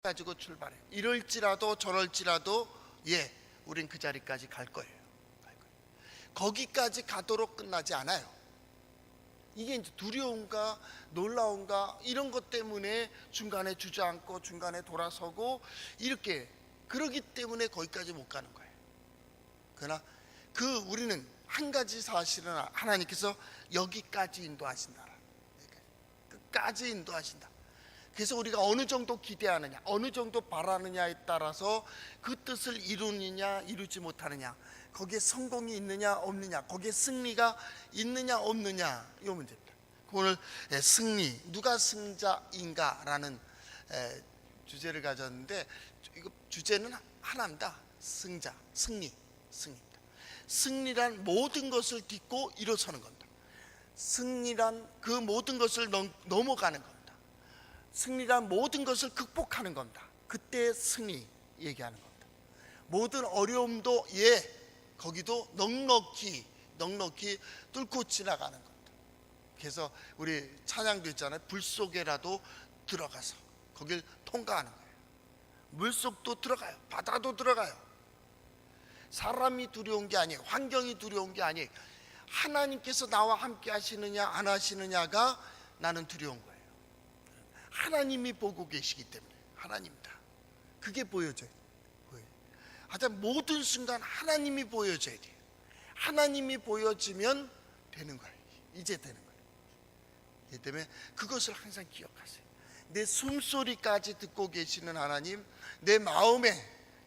가지고 출발해. 이럴지라도 저럴지라도 우린 그 자리까지 갈 거예요. 거기까지 가도록 끝나지 않아요. 이게 이제 두려움과 놀라움과 이런 것 때문에 중간에 주저앉고 중간에 돌아서고 이렇게 그러기 때문에 거기까지 못 가는 거예요. 그러나 우리는 한 가지 사실은 하나님께서 여기까지 인도하신다. 끝까지 인도하신다. 그래서 우리가 어느 정도 기대하느냐, 어느 정도 바라느냐에 따라서 그 뜻을 이루느냐 이루지 못하느냐, 거기에 성공이 있느냐 없느냐, 거기에 승리가 있느냐 없느냐, 이 문제입니다. 오늘 승리, 누가 승자인가라는 주제를 가졌는데, 이거 주제는 하나입니다. 승자, 승리입니다. 승리란 모든 것을 딛고 일어서는 겁니다. 승리란 그 모든 것을 넘어가는 겁니다. 승리란 모든 것을 극복하는 겁니다. 그때 승리 얘기하는 겁니다. 모든 어려움도 거기도 넉넉히 뚫고 지나가는 겁니다. 그래서 우리 찬양도 있잖아요. 불 속에라도 들어가서 거길 통과하는 거예요. 물속도 들어가요. 바다도 들어가요. 사람이 두려운 게 아니에요. 환경이 두려운 게 아니에요. 하나님께서 나와 함께 하시느냐 안 하시느냐가 나는 두려운 거예요. 하나님이 보고 계시기 때문에. 하나님이다. 그게 보여져요. 하여튼 모든 순간 하나님이 보여져야 돼요. 하나님이 보여지면 되는 거예요. 이제 되는 거예요. 그렇기 때문에 그것을 항상 기억하세요. 내 숨소리까지 듣고 계시는 하나님, 내 마음의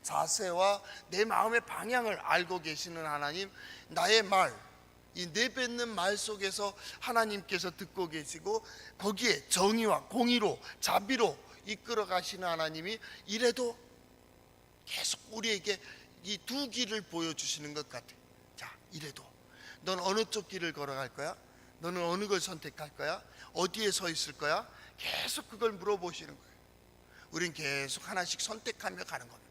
자세와 내 마음의 방향을 알고 계시는 하나님, 나의 말, 이 내뱉는 말 속에서 하나님께서 듣고 계시고 거기에 정의와 공의로 자비로 이끌어 가시는 하나님이 이래도 계속 우리에게 이 두 길을 보여주시는 것 같아요. 자, 이래도 넌 어느 쪽 길을 걸어갈 거야? 너는 어느 걸 선택할 거야? 어디에 서 있을 거야? 계속 그걸 물어보시는 거예요. 우린 계속 하나씩 선택하며 가는 겁니다.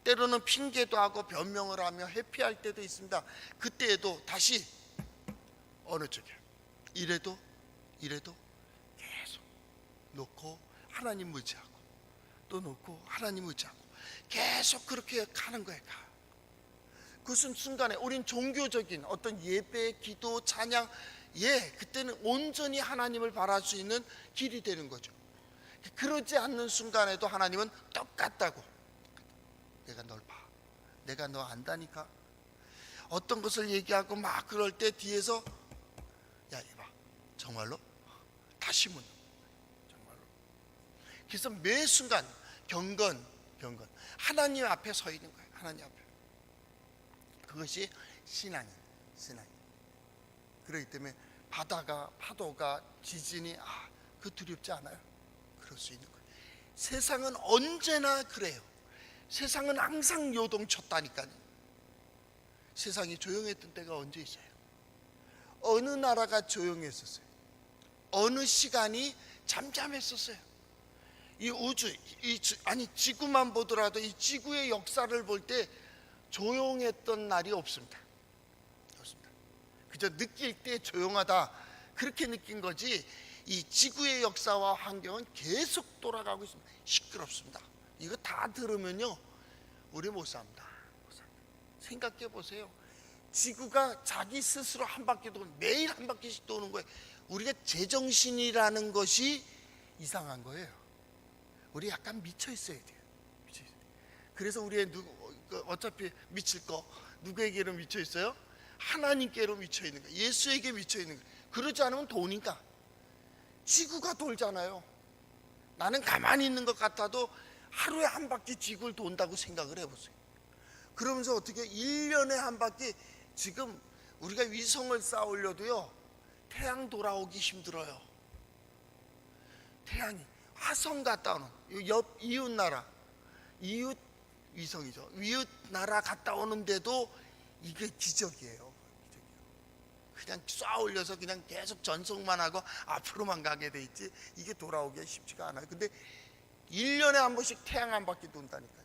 때로는 핑계도 하고 변명을 하며 회피할 때도 있습니다. 그때에도 다시 어느 쪽이야? 이래도 계속 놓고 하나님 의지하고 또 놓고 하나님 의지하고 계속 그렇게 가는 거예요. 그것은 순간에 우린 종교적인 어떤 예배, 기도, 찬양 그때는 온전히 하나님을 바랄 수 있는 길이 되는 거죠. 그러지 않는 순간에도 하나님은 똑같다고. 내가 널 봐. 내가 너 안다니까. 어떤 것을 얘기하고 막 그럴 때 뒤에서 야, 이봐. 정말로? 다시 묻는 정말로. 그래서 매 순간 경건 하나님 앞에 서 있는 거예요. 하나님 앞에. 그것이 신앙이에요. 그렇기 때문에 파도가 지진이 그 두렵지 않아요. 그럴 수 있는 거예요. 세상은 언제나 그래요. 세상은 항상 요동쳤다니까요. 세상이 조용했던 때가 언제 있어요? 어느 나라가 조용했었어요? 어느 시간이 잠잠했었어요? 이 우주, 지구만 보더라도 이 지구의 역사를 볼 때 조용했던 날이 없습니다. 그저 느낄 때 조용하다 그렇게 느낀 거지, 이 지구의 역사와 환경은 계속 돌아가고 있습니다. 시끄럽습니다. 이거 다 들으면요 우리 못 삽니다. 생각해 보세요. 지구가 자기 스스로 한 바퀴 도는, 매일 한 바퀴씩 도는 거예요. 우리가 제정신이라는 것이 이상한 거예요. 우리 약간 미쳐 있어야 돼요. 그래서 우리의 어차피 미칠 거 누구에게로 미쳐 있어요? 하나님께로 미쳐 있는 거예요. 예수에게 미쳐 있는 거예요. 그러지 않으면 도니까. 지구가 돌잖아요. 나는 가만히 있는 것 같아도 하루에 한 바퀴 지구를 돈다고 생각을 해보세요. 그러면서 어떻게 1년에 한 바퀴, 지금 우리가 위성을 쌓아 올려도요 태양 돌아오기 힘들어요. 태양이 화성 갔다 오는 옆 이웃 나라, 이웃 위성이죠. 이웃 나라 갔다 오는데도 이게 기적이에요. 그냥 쏴 올려서 그냥 계속 전송만 하고 앞으로만 가게 돼 있지 이게 돌아오기가 쉽지가 않아요. 근데 1년에 한 번씩 태양 한 바퀴 돈다니까요.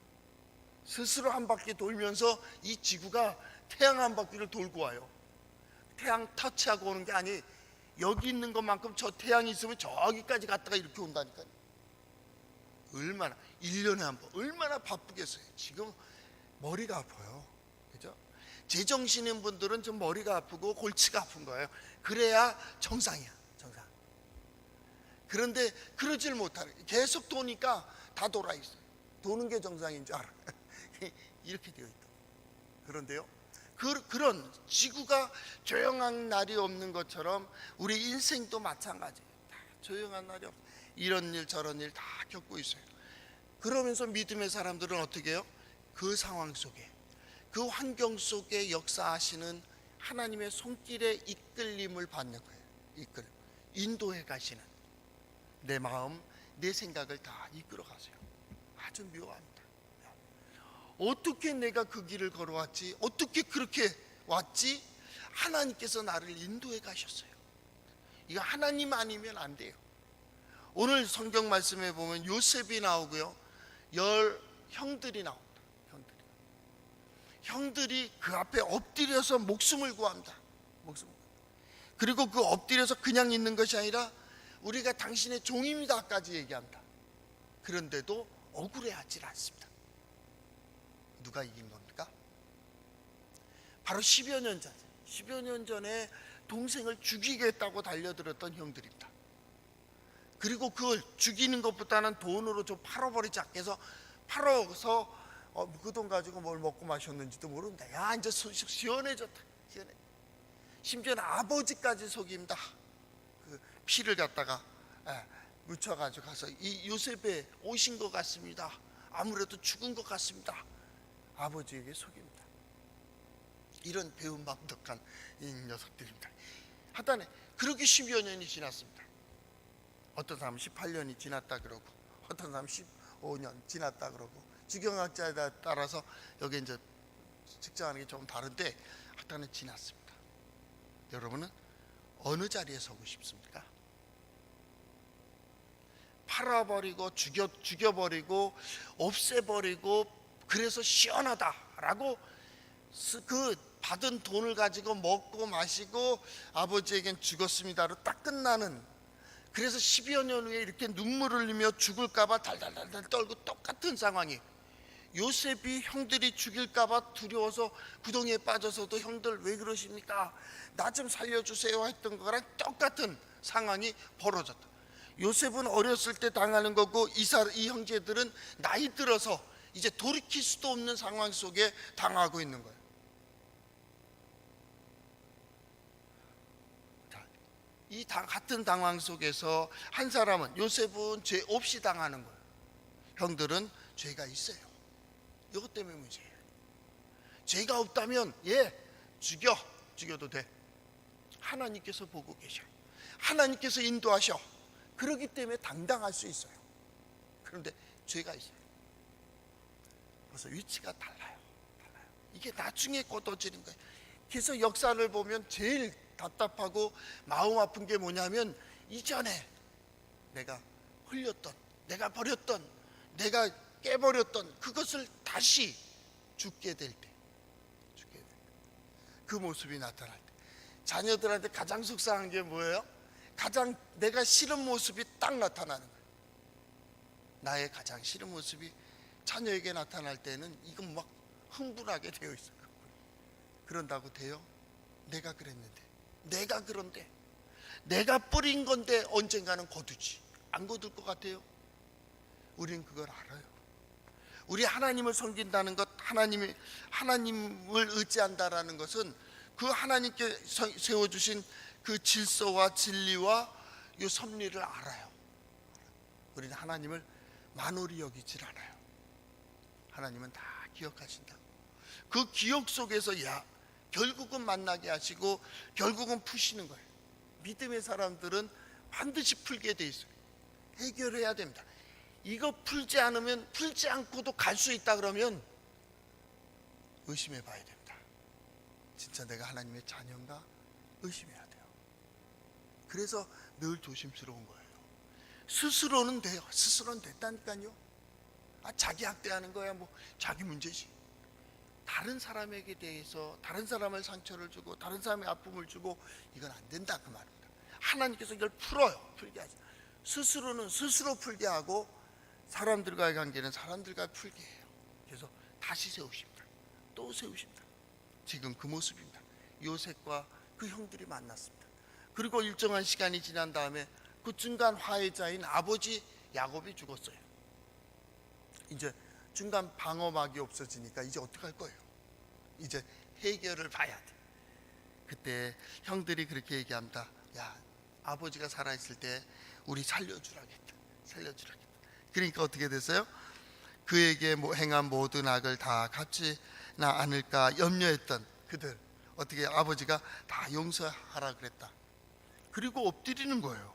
스스로 한 바퀴 돌면서 이 지구가 태양 한 바퀴를 돌고 와요. 태양 터치하고 오는 게 아니, 여기 있는 것만큼 저 태양이 있으면 저기까지 갔다가 이렇게 온다니까요. 얼마나 1년에 한 번 얼마나 바쁘겠어요. 지금 머리가 아파요. 그죠? 제정신인 분들은 좀 머리가 아프고 골치가 아픈 거예요. 그래야 정상이야. 정상. 그런데 그러질 못하는, 계속 도니까 다 돌아 있어요. 도는 게 정상인 줄 알아. 이렇게 되어 있다. 그런데요, 그런 지구가 조용한 날이 없는 것처럼 우리 인생도 마찬가지예요. 다 조용한 날이 없어요. 이런 일 저런 일 다 겪고 있어요. 그러면서 믿음의 사람들은 어떻게 해요? 그 상황 속에, 그 환경 속에 역사하시는 하나님의 손길에 이끌림을 받는 거예요. 인도해 가시는, 내 마음 내 생각을 다 이끌어 가세요. 아주 묘합니다. 어떻게 내가 그 길을 걸어왔지? 어떻게 그렇게 왔지? 하나님께서 나를 인도해 가셨어요. 이거 하나님 아니면 안 돼요. 오늘 성경 말씀에 보면 요셉이 나오고요, 10 형들이 나옵니다. 형들이 그 앞에 엎드려서 목숨을 구합니다. 그리고 그 엎드려서 그냥 있는 것이 아니라 우리가 당신의 종입니다까지 얘기합니다. 그런데도 억울해하지 않습니다. 누가 이긴 겁니까? 바로 10여 년 전에 동생을 죽이겠다고 달려들었던 형들입니다. 그리고 그걸 죽이는 것보다는 돈으로 좀 팔아버리자 해서 팔아서 그 돈 가지고 뭘 먹고 마셨는지도 모릅니다. 야, 이제 시원해졌다. 심지어는 아버지까지 속입니다. 그 피를 갖다가 묻혀가지고 가서 이 요셉에 오신 것 같습니다. 아무래도 죽은 것 같습니다. 아버지에게 속입니다. 이런 배은망덕한 이 녀석들입니다. 하여튼 그렇게 10여 년이 지났습니다. 어떤 사람은 18년이 지났다 그러고, 어떤 사람은 15년 지났다 그러고, 지경학자에 따라서 여기 이제 측정하는 게 조금 다른데 하여튼 지났습니다. 여러분은 어느 자리에 서고 싶습니까? 팔아버리고 죽여버리고 없애버리고 그래서 시원하다라고 그 받은 돈을 가지고 먹고 마시고 아버지에겐 죽었습니다로 딱 끝나는, 그래서 10여 년 후에 이렇게 눈물을 흘리며 죽을까봐 달달달달 떨고 똑같은 상황이, 요셉이 형들이 죽일까봐 두려워서 구덩이에 빠져서도 형들 왜 그러십니까? 나 좀 살려주세요 했던 거랑 똑같은 상황이 벌어졌다. 요셉은 어렸을 때 당하는 거고 이 형제들은 나이 들어서 이제 돌이킬 수도 없는 상황 속에 당하고 있는 거예요. 이 같은 당황 속에서 한 사람은, 요셉은 죄 없이 당하는 거예요. 형들은 죄가 있어요. 이것 때문에 문제예요. 죄가 없다면 죽여도 돼. 하나님께서 보고 계셔. 하나님께서 인도하셔. 그렇기 때문에 당당할 수 있어요. 그런데 죄가 있어요. 그래서 위치가 달라요. 이게 나중에 걷어지는 거예요. 그래서 역사를 보면 제일 답답하고 마음 아픈 게 뭐냐면, 이전에 내가 흘렸던, 내가 버렸던, 내가 깨버렸던 그것을 다시 죽게 될 때, 그 모습이 나타날 때, 자녀들한테 가장 속상한 게 뭐예요? 가장 내가 싫은 모습이 딱 나타나는 거예요. 나의 가장 싫은 모습이 자녀에게 나타날 때는 이건 막 흥분하게 되어 있어요. 그런다고 돼요? 내가 그랬는데, 내가 그런데, 내가 뿌린 건데 언젠가는 거두지. 안 거둘 것 같아요? 우린 그걸 알아요. 우리 하나님을 섬긴다는 것, 하나님을 의지한다라는 것은 그 하나님께 세워주신 그 질서와 진리와 이 섭리를 알아요. 우리는 하나님을 만홀히 여기질 않아요. 하나님은 다 기억하신다. 그 기억 속에서 결국은 만나게 하시고 결국은 푸시는 거예요. 믿음의 사람들은 반드시 풀게 돼 있어요. 해결해야 됩니다. 이거 풀지 않으면, 풀지 않고도 갈 수 있다 그러면 의심해 봐야 됩니다. 진짜 내가 하나님의 자녀인가? 의심해야 돼요. 그래서 늘 조심스러운 거예요. 스스로는 돼요. 스스로는 됐다니까요. 자기 학대하는 거야 뭐 자기 문제지. 다른 사람에게 대해서 다른 사람을 상처를 주고 다른 사람의 아픔을 주고 이건 안 된다 그 말입니다. 하나님께서 이걸 풀어요. 풀게 하죠. 스스로는 스스로 풀게 하고 사람들과의 관계는 사람들과의 풀기예요. 그래서 다시 세우십니다. 또 세우십니다. 지금 그 모습입니다. 요셉과 그 형들이 만났습니다. 그리고 일정한 시간이 지난 다음에 그 중간 화해자인 아버지 야곱이 죽었어요. 이제 중간 방어막이 없어지니까 이제 어떡할 거예요? 이제 해결을 봐야 돼. 그때 형들이 그렇게 얘기합니다. 야, 아버지가 살아있을 때 우리 살려주라겠다. 살려주라겠다. 그러니까 어떻게 됐어요? 그에게 행한 모든 악을 다 갚지나 않을까 염려했던 그들, 어떻게 아버지가 다 용서하라 그랬다. 그리고 엎드리는 거예요.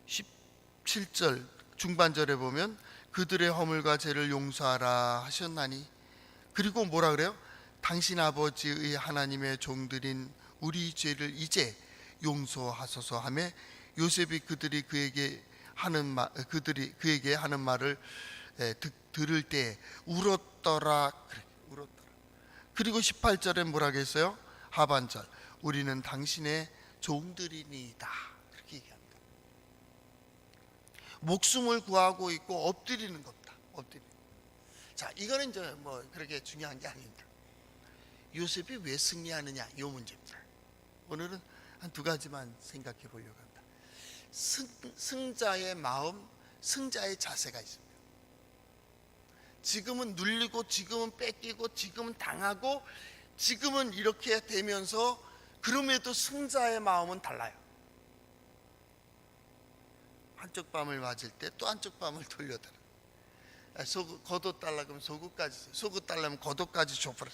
17절 중반절에 보면 그들의 허물과 죄를 용서하라 하셨나니, 그리고 뭐라 그래요? 당신 아버지의 하나님의 종들인 우리 죄를 이제 용서하소서 하며 요셉이 그들이 그에게 하는 말을 들을 때 울었더라. 울었더라. 그리고 18절에 뭐라고 했어요? 하반절, 우리는 당신의 종들이니이다. 그렇게 얘기합니다. 목숨을 구하고 있고 엎드리는 겁니다. 엎드리는. 자, 이거는 이제 그렇게 중요한 게 아닙니다. 요셉이 왜 승리하느냐, 이 문제입니다. 오늘은 한 두 가지만 생각해 보려고 합니다. 승자의 마음, 승자의 자세가 있습니다. 지금은 눌리고, 지금은 뺏기고, 지금은 당하고, 지금은 이렇게 되면서, 그럼에도 승자의 마음은 달라요. 한쪽 밤을 맞을 때 또 한쪽 밤을 돌려달라. 겉옷 달라 그러면 속옷까지, 속옷 달라면 겉옷까지 줘버려.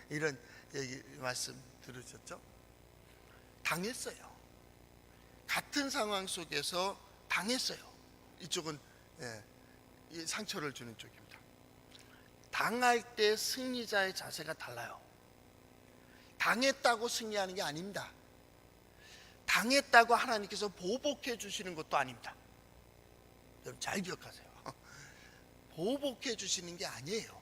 이런 얘기 말씀 들으셨죠? 당했어요. 같은 상황 속에서 당했어요. 이쪽은 상처를 주는 쪽입니다. 당할 때 승리자의 자세가 달라요. 당했다고 승리하는 게 아닙니다. 당했다고 하나님께서 보복해 주시는 것도 아닙니다. 여러분 잘 기억하세요. 보복해 주시는 게 아니에요.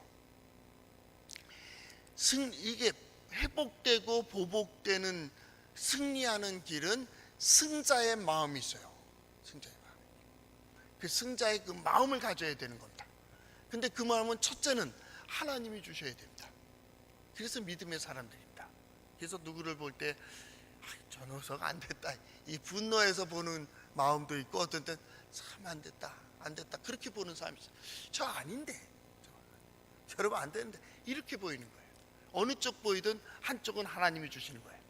이게 회복되고 보복되는 승리하는 길은 승자의 마음이 있어요. 승자의 마음. 그 승자의 그 마음을 가져야 되는 겁니다. 근데 그 마음은 첫째는 하나님이 주셔야 됩니다. 그래서 믿음의 사람들입니다. 그래서 누구를 볼 때 저 녀석 안 됐다, 이 분노해서 보는 마음도 있고, 어떤 때는 참 안 됐다, 안 됐다, 그렇게 보는 사람이 있어요. 저 아닌데, 여러분 안 되는데, 이렇게 보이는 거예요. 어느 쪽 보이든 한쪽은 하나님이 주시는 거예요.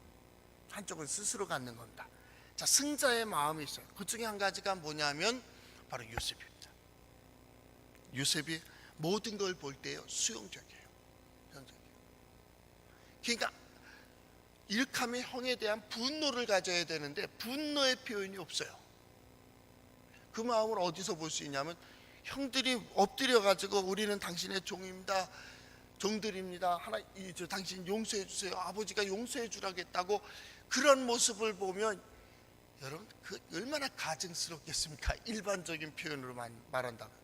한쪽은 스스로 갖는 겁니다. 자, 승자의 마음이 있어요. 그 중에 한 가지가 뭐냐면 바로 요셉입니다. 요셉이 모든 걸 볼 때요, 수용적이에요. 그러니까 이렇게 하면 형에 대한 분노를 가져야 되는데 분노의 표현이 없어요. 그 마음을 어디서 볼 수 있냐면, 형들이 엎드려 가지고 우리는 당신의 종입니다, 종들입니다, 당신 용서해 주세요, 아버지가 용서해 주라겠다고, 그런 모습을 보면 여러분 그 얼마나 가증스럽겠습니까? 일반적인 표현으로 말한다면.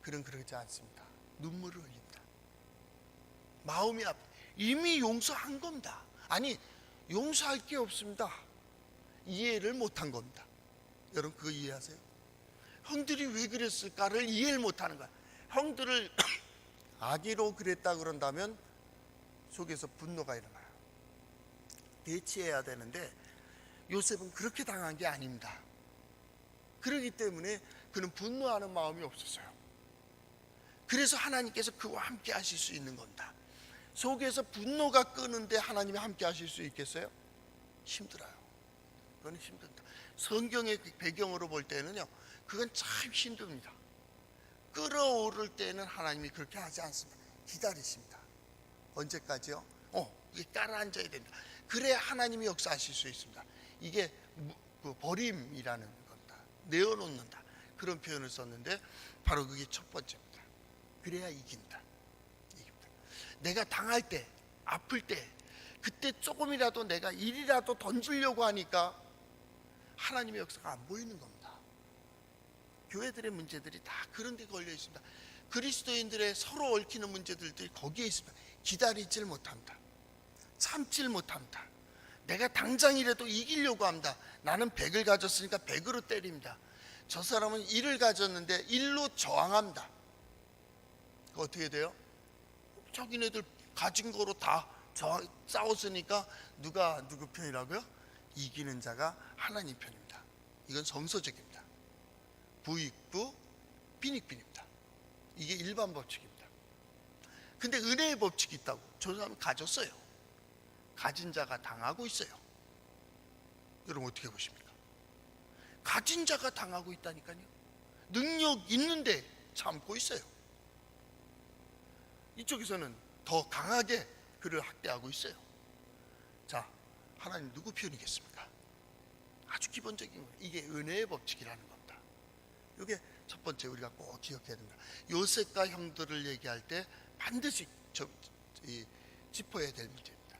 그는 그러지 않습니다. 눈물을 흘립니다. 마음이 이미 용서한 겁니다. 아니, 용서할 게 없습니다. 이해를 못한 겁니다. 여러분 그거 이해하세요? 형들이 왜 그랬을까를 이해를 못하는 거야. 형들을 악의로 그랬다 그런다면 속에서 분노가 일어나요. 대치해야 되는데 요셉은 그렇게 당한 게 아닙니다. 그렇기 때문에 그는 분노하는 마음이 없었어요. 그래서 하나님께서 그와 함께 하실 수 있는 겁니다. 속에서 분노가 끄는데 하나님이 함께 하실 수 있겠어요? 힘들어요. 그건 힘듭니다. 성경의 배경으로 볼 때는요, 그건 참 힘듭니다. 끌어오를 때는 하나님이 그렇게 하지 않습니다. 기다리십니다. 언제까지요? 이게 깔아앉아야 됩니다. 그래야 하나님이 역사하실 수 있습니다. 이게 버림이라는 겁니다. 내어놓는다, 그런 표현을 썼는데 바로 그게 첫 번째입니다. 그래야 이긴다. 내가 당할 때, 아플 때, 그때 조금이라도 내가 일이라도 던지려고 하니까 하나님의 역사가 안 보이는 겁니다. 교회들의 문제들이 다 그런 데 걸려 있습니다. 그리스도인들의 서로 얽히는 문제들이 거기에 있습니다. 기다리질 못합니다. 참질 못합니다. 내가 당장이라도 이기려고 합니다. 나는 100을 가졌으니까 100으로 때립니다. 저 사람은 일을 가졌는데 일로 저항합니다. 어떻게 돼요? 자기네들 가진 거로 다 싸웠으니까 누가 누구 편이라고요? 이기는 자가 하나님 편입니다. 이건 성서적입니다. 부익부 빈익빈입니다. 이게 일반 법칙입니다. 근데 은혜의 법칙이 있다고. 저 사람은 가졌어요. 가진 자가 당하고 있어요. 여러분 어떻게 보십니까? 가진 자가 당하고 있다니까요. 능력 있는데 참고 있어요. 이쪽에서는 더 강하게 그를 학대하고 있어요. 자, 하나님 누구 편이겠습니까? 아주 기본적인 거예요. 이게 은혜의 법칙이라는 겁니다. 이게 첫 번째 우리가 꼭 기억해야 됩니다. 요셉과 형들을 얘기할 때 반드시 짚어야 될 문제입니다.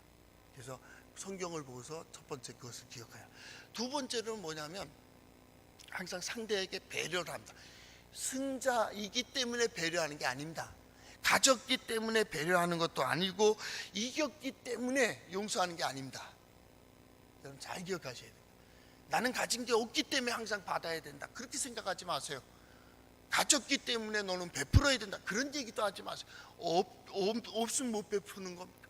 그래서 성경을 보고서 첫 번째 그것을 기억해야. 두 번째는 뭐냐면 항상 상대에게 배려를 합니다. 승자이기 때문에 배려하는 게 아닙니다. 가졌기 때문에 배려하는 것도 아니고 이겼기 때문에 용서하는 게 아닙니다. 여러분 잘 기억하셔야 됩니다. 나는 가진 게 없기 때문에 항상 받아야 된다. 그렇게 생각하지 마세요. 가졌기 때문에 너는 베풀어야 된다. 그런 얘기도 하지 마세요. 없으면 못 베푸는 겁니까?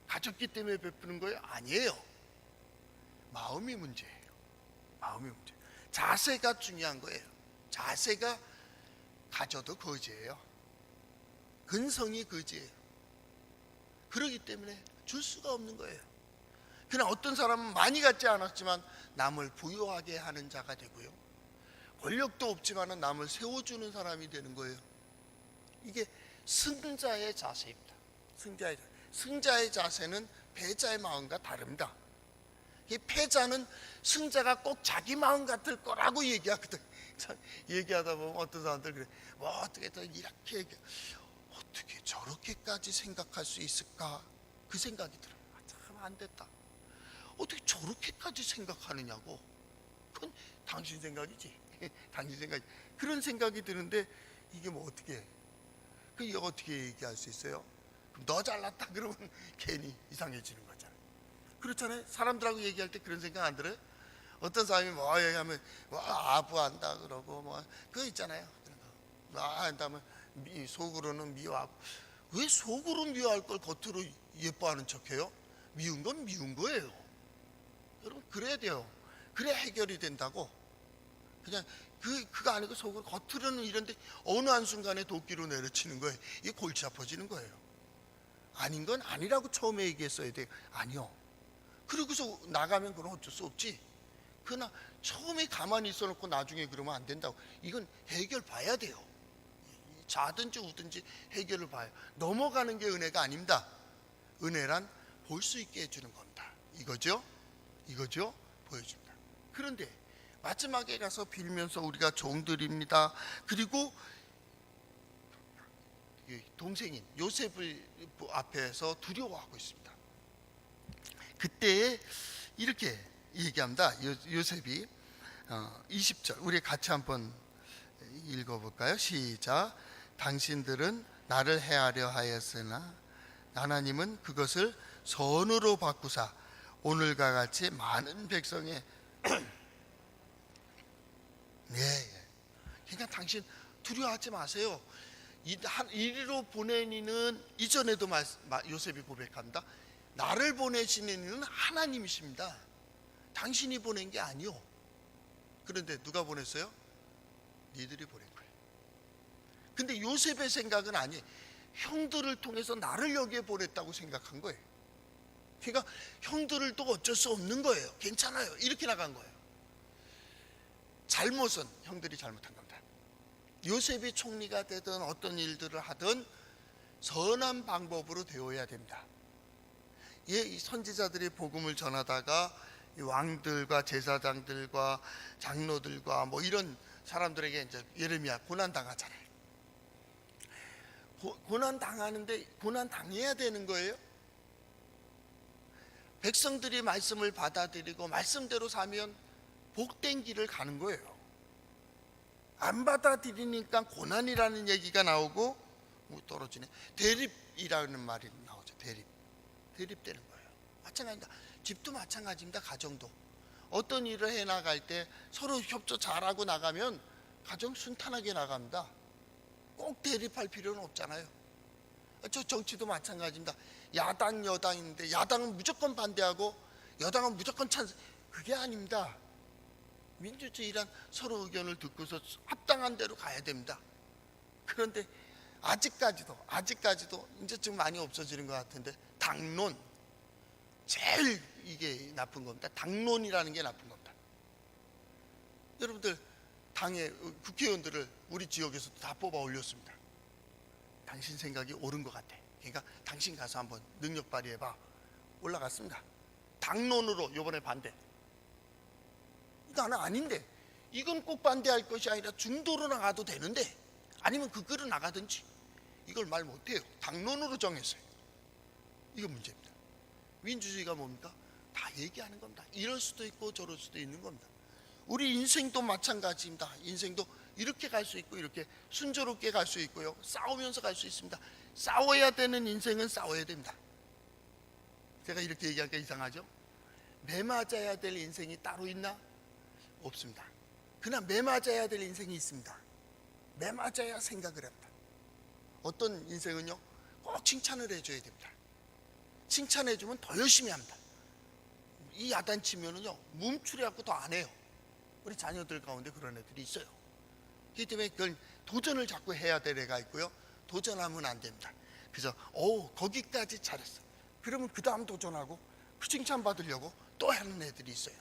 가졌기 때문에 베푸는 거예요? 아니에요. 마음이 문제예요. 마음이 문제. 자세가 중요한 거예요. 자세가 가져도 거지예요. 근성이 거지예요. 그렇기 때문에 줄 수가 없는 거예요. 그러나 어떤 사람은 많이 갖지 않았지만 남을 부유하게 하는 자가 되고요. 권력도 없지만 남을 세워주는 사람이 되는 거예요. 이게 승자의 자세입니다. 승자의 자세는 패자의 마음과 다릅니다. 이 패자는 승자가 꼭 자기 마음 같을 거라고 얘기하거든. 얘기하다 보면 어떤 사람들 그래. 뭐 어떻게 또 이렇게 어떻게 저렇게까지 생각할 수 있을까? 그 생각이 들어요. 참 안 됐다. 어떻게 저렇게까지 생각하느냐고. 그건 당신 생각이지. 당신 생각. 그런 생각이 드는데 이게 뭐 어떻게? 그게 어떻게 얘기할 수 있어요? 너 잘났다 그러면 괜히 이상해지는 거잖아요. 그렇잖아요. 사람들하고 얘기할 때 그런 생각 안 들어요? 어떤 사람이 뭐 얘기하면 뭐 아부한다 그러고 뭐 그거 있잖아요. 한다면 속으로는 미워하고. 왜 속으로 미워할 걸 겉으로 예뻐하는 척해요? 미운 건 미운 거예요. 여러분 그래야 돼요. 그래야 해결이 된다고. 그냥 그거 아니고 속으로 겉으로는 이런데 어느 한순간에 도끼로 내려치는 거예요. 이게 골치 아파지는 거예요. 아닌 건 아니라고 처음에 얘기했어야 돼요. 아니요. 그러고서 나가면 그건 어쩔 수 없지. 그러나 처음에 가만히 있어놓고 나중에 그러면 안 된다고. 이건 해결 봐야 돼요. 자든지 우든지 해결을 봐요. 넘어가는 게 은혜가 아닙니다. 은혜란 볼 수 있게 해주는 겁니다. 이거죠? 보여줍니다. 그런데 마지막에 가서 빌면서 우리가 종들입니다. 그리고 동생인 요셉을 앞에서 두려워하고 있습니다. 그때 이렇게 얘기합니다. 요셉이 20절 우리 같이 한번 읽어볼까요? 시작. 당신들은 나를 해하려 하였으나 하나님은 그것을 선으로 바꾸사 오늘과 같이 많은 백성의 그러니까 당신 두려워하지 마세요. 이리로 보내니는 이전에도 요셉이 고백합니다. 나를 보내시는 이는 하나님이십니다. 당신이 보낸 게 아니요. 그런데 누가 보냈어요? 니들이 보낸 거예요. 근데 요셉의 생각은 아니에요. 형들을 통해서 나를 여기에 보냈다고 생각한 거예요. 그러니까 형들을 또 어쩔 수 없는 거예요. 괜찮아요. 이렇게 나간 거예요. 잘못은 형들이 잘못한 겁니다. 요셉이 총리가 되든 어떤 일들을 하든 선한 방법으로 되어야 됩니다. 이 선지자들이 복음을 전하다가 왕들과 제사장들과 장로들과 뭐 이런 사람들에게 이제 예레미야 고난 당하잖아요. 고난 당하는데 고난 당해야 되는 거예요. 백성들이 말씀을 받아들이고 말씀대로 사면 복된 길을 가는 거예요. 안 받아들이니까 고난이라는 얘기가 나오고 떨어지네. 대립이라는 말이 나오죠. 대립되는 거예요. 마찬가지입니다. 집도 마찬가지입니다. 가정도 어떤 일을 해 나갈 때 서로 협조 잘하고 나가면 가정 순탄하게 나갑니다. 꼭 대립할 필요는 없잖아요. 저 정치도 마찬가지입니다. 야당 여당인데 야당은 무조건 반대하고 여당은 무조건 찬성. 그게 아닙니다. 민주주의란 서로 의견을 듣고서 합당한 대로 가야 됩니다. 그런데 아직까지도 이제 좀 많이 없어지는 것 같은데, 당론, 제일 이게 나쁜 겁니다. 당론이라는 게 나쁜 겁니다. 여러분들 당의 국회의원들을 우리 지역에서도 다 뽑아 올렸습니다. 당신 생각이 옳은 것 같아. 그러니까 당신 가서 한번 능력 발휘해봐. 올라갔습니다. 당론으로 요번에 반대. 나는 아닌데, 이건 꼭 반대할 것이 아니라 중도로 나가도 되는데, 아니면 그 길로 나가든지. 이걸 말 못해요. 당론으로 정했어요. 이거 문제입니다. 민주주의가 뭡니까? 다 얘기하는 겁니다. 이럴 수도 있고 저럴 수도 있는 겁니다. 우리 인생도 마찬가지입니다. 인생도 이렇게 갈 수 있고 이렇게 순조롭게 갈 수 있고요, 싸우면서 갈 수 있습니다. 싸워야 되는 인생은 싸워야 됩니다. 제가 이렇게 얘기하니까 이상하죠? 매 맞아야 될 인생이 따로 있나? 없습니다. 그러나 매 맞아야 될 인생이 있습니다. 매 맞아야 생각을 합니다. 어떤 인생은요, 꼭 칭찬을 해줘야 됩니다. 칭찬해주면 더 열심히 합니다. 이 야단치면은요, 뭉추려갖고 더 안 해요. 우리 자녀들 가운데 그런 애들이 있어요. 그렇기 때문에 그걸 도전을 자꾸 해야 될 애가 있고요, 도전하면 안 됩니다. 그래서 거기까지 잘했어. 그러면 그 다음 도전하고 그 칭찬 받으려고 또 하는 애들이 있어요.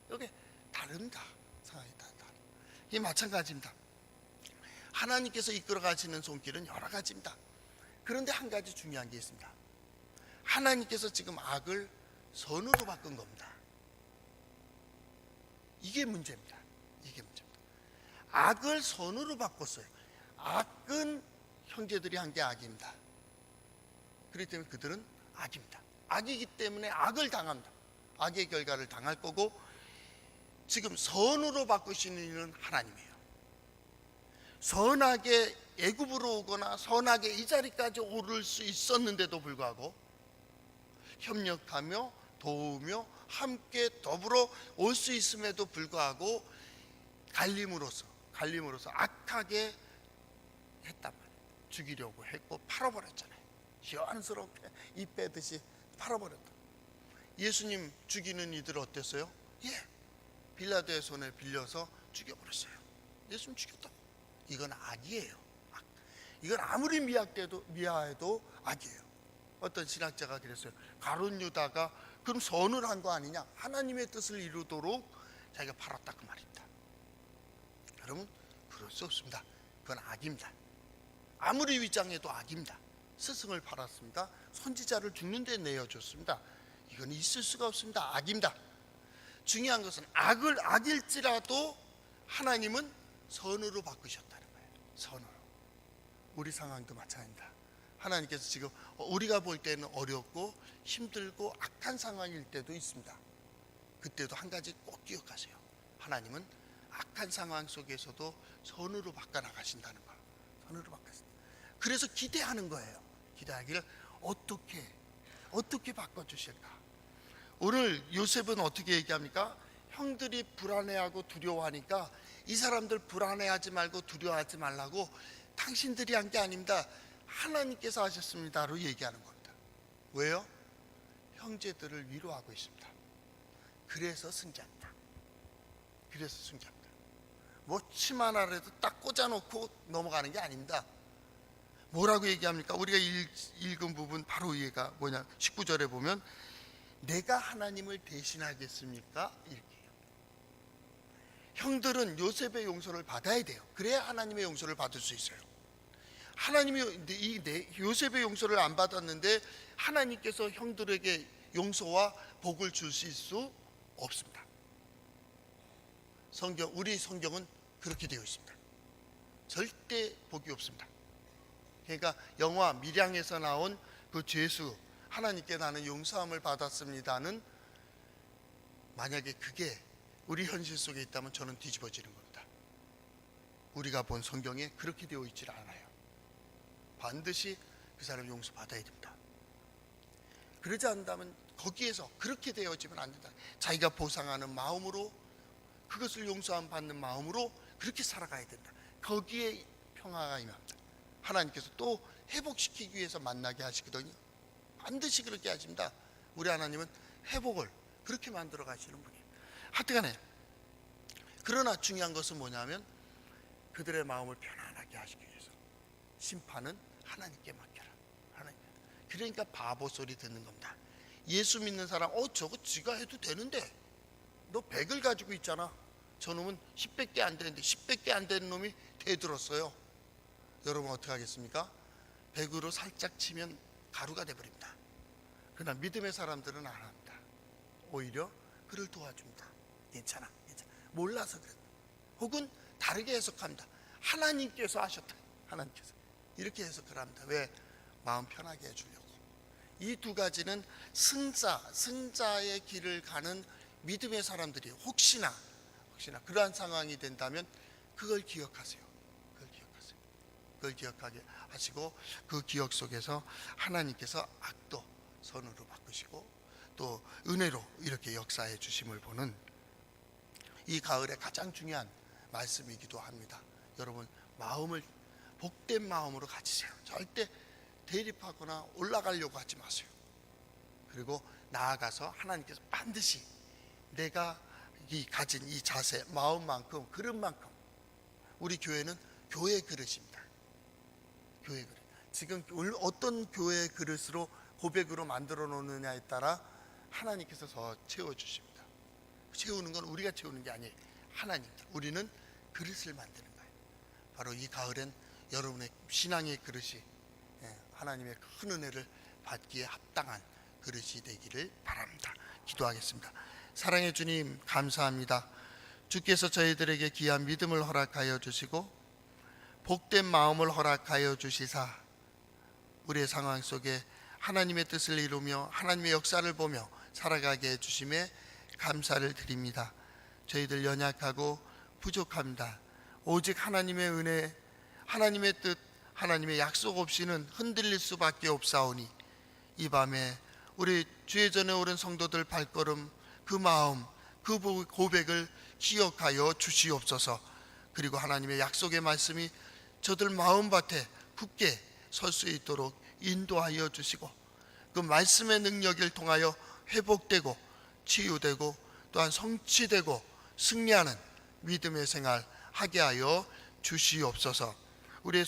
여기 다릅니다. 상황이 다 다릅니다. 이게 마찬가지입니다. 하나님께서 이끌어 가시는 손길은 여러 가지입니다. 그런데 한 가지 중요한 게 있습니다. 하나님께서 지금 악을 선으로 바꾼 겁니다. 이게 문제입니다. 이게 문제입니다. 악을 선으로 바꿨어요. 악은 형제들이 한 게 악입니다. 그렇기 때문에 그들은 악입니다. 악이기 때문에 악을 당합니다. 악의 결과를 당할 거고, 지금 선으로 바꾸시는 이는 하나님이에요. 선하게 애굽으로 오거나 선하게 이 자리까지 오를 수 있었는데도 불구하고 협력하며 도우며 함께 더불어 올 수 있음에도 불구하고 갈림으로써 악하게 했단 말이에요. 죽이려고 했고 팔아버렸잖아요. 시원스럽게 입 빼듯이 팔아버렸다. 예수님 죽이는 이들 어땠어요? 빌라도의 손에 빌려서 죽여버렸어요. 예수님 죽였다고. 이건 악이에요. 악. 이건 아무리 미화해도 악이에요. 어떤 신학자가 그랬어요. 가룟 유다가 그럼 선을 한 거 아니냐? 하나님의 뜻을 이루도록 자기가 팔았다, 그 말입니다. 여러분, 그럴 수 없습니다. 그건 악입니다. 아무리 위장해도 악입니다. 스승을 팔았습니다. 선지자를 죽는 데 내어줬습니다. 이건 있을 수가 없습니다. 악입니다. 중요한 것은 악일지라도 하나님은 선으로 바꾸셨다는 거예요. 선으로. 우리 상황도 마찬가지입니다. 하나님께서 지금 우리가 볼 때는 어렵고 힘들고 악한 상황일 때도 있습니다. 그때도 한 가지 꼭 기억하세요. 하나님은 악한 상황 속에서도 선으로 바꿔나가신다는 거. 선으로 바꾸신다. 그래서 기대하는 거예요. 기대하기를 어떻게 바꿔주실까. 오늘 요셉은 어떻게 얘기합니까? 형들이 불안해하고 두려워하니까 이 사람들 불안해하지 말고 두려워하지 말라고 당신들이 한 게 아닙니다. 하나님께서 하셨습니다로 얘기하는 겁니다. 왜요? 형제들을 위로하고 있습니다. 그래서 승자입니다. 뭐 침 하나라도 딱 꽂아놓고 넘어가는 게 아닙니다. 뭐라고 얘기합니까? 우리가 읽은 부분 바로 위에가 뭐냐, 19절에 보면 내가 하나님을 대신하겠습니까? 이렇게 해요. 형들은 요셉의 용서를 받아야 돼요. 그래야 하나님의 용서를 받을 수 있어요. 하나님이 요셉의 용서를 안 받았는데 하나님께서 형들에게 용서와 복을 주실 수 없습니다. 우리 성경은 그렇게 되어 있습니다. 절대 복이 없습니다. 그러니까 영화 밀양에서 나온 그 죄수, 하나님께 나는 용서함을 받았습니다는, 만약에 그게 우리 현실 속에 있다면 저는 뒤집어지는 겁니다. 우리가 본 성경에 그렇게 되어 있질 않아요. 반드시 그 사람을 용서받아야 됩니다. 그러지 않는다면 거기에서 그렇게 되어지면 안 된다. 자기가 보상하는 마음으로, 그것을 용서함 받는 마음으로 그렇게 살아가야 된다. 거기에 평화가 임합니다. 하나님께서 또 회복시키기 위해서 만나게 하시거든요. 반드시 그렇게 하십니다. 우리 하나님은 회복을 그렇게 만들어 가시는 분이에요. 하여튼간에 그러나 중요한 것은 뭐냐면 그들의 마음을 편안하게 하시기 위해서 심판은 하나님께 맡겨라. 하나님. 그러니까 바보 소리 듣는 겁니다. 예수 믿는 사람, 저거 지가 해도 되는데 너 100을 가지고 있잖아. 저놈은 10밖에 안 되는데 10밖에 안 되는 놈이 대들었어요. 여러분 어떻게 하겠습니까? 100으로 살짝 치면 가루가 돼버립니다. 그러나 믿음의 사람들은 안 합니다. 오히려 그를 도와줍니다. 괜찮아. 몰라서 그래. 혹은 다르게 해석합니다. 하나님께서 하셨다. 하나님께서 이렇게 해석을 합니다. 왜? 마음 편하게 해주려고. 이 두 가지는 승자의 길을 가는 믿음의 사람들이 혹시나 그러한 상황이 된다면 그걸 기억하세요. 그걸 기억하게 하시고 그 기억 속에서 하나님께서 악도 선으로 바꾸시고 또 은혜로 이렇게 역사해 주심을 보는 이 가을에 가장 중요한 말씀이기도 합니다. 여러분 마음을 복된 마음으로 가지세요. 절대 대립하거나 올라가려고 하지 마세요. 그리고 나아가서 하나님께서 반드시 내가 가진 이 자세, 마음만큼, 그릇만큼, 우리 교회는 교회 그릇입니다. 교회 그릇. 지금 어떤 교회 그릇으로 고백으로 만들어 놓느냐에 따라 하나님께서 더 채워주십니다. 채우는 건 우리가 채우는 게 아니에요. 하나님. 우리는 그릇을 만드는 거예요. 바로 이 가을엔 여러분의 신앙의 그릇이 하나님의 큰 은혜를 받기에 합당한 그릇이 되기를 바랍니다. 기도하겠습니다. 사랑의 주님 감사합니다. 주께서 저희들에게 귀한 믿음을 허락하여 주시고 복된 마음을 허락하여 주시사 우리의 상황 속에 하나님의 뜻을 이루며 하나님의 역사를 보며 살아가게 해주심에 감사를 드립니다. 저희들 연약하고 부족합니다. 오직 하나님의 은혜, 하나님의 뜻, 하나님의 약속 없이는 흔들릴 수밖에 없사오니 이 밤에 우리 주의 전에 오른 성도들 발걸음, 그 마음, 그 고백을 기억하여 주시옵소서. 그리고 하나님의 약속의 말씀이 저들 마음밭에 굳게 설 수 있도록 인도하여 주시고 그 말씀의 능력을 통하여 회복되고 치유되고 또한 성취되고 승리하는 믿음의 생활 하게 하여 주시옵소서. 우리의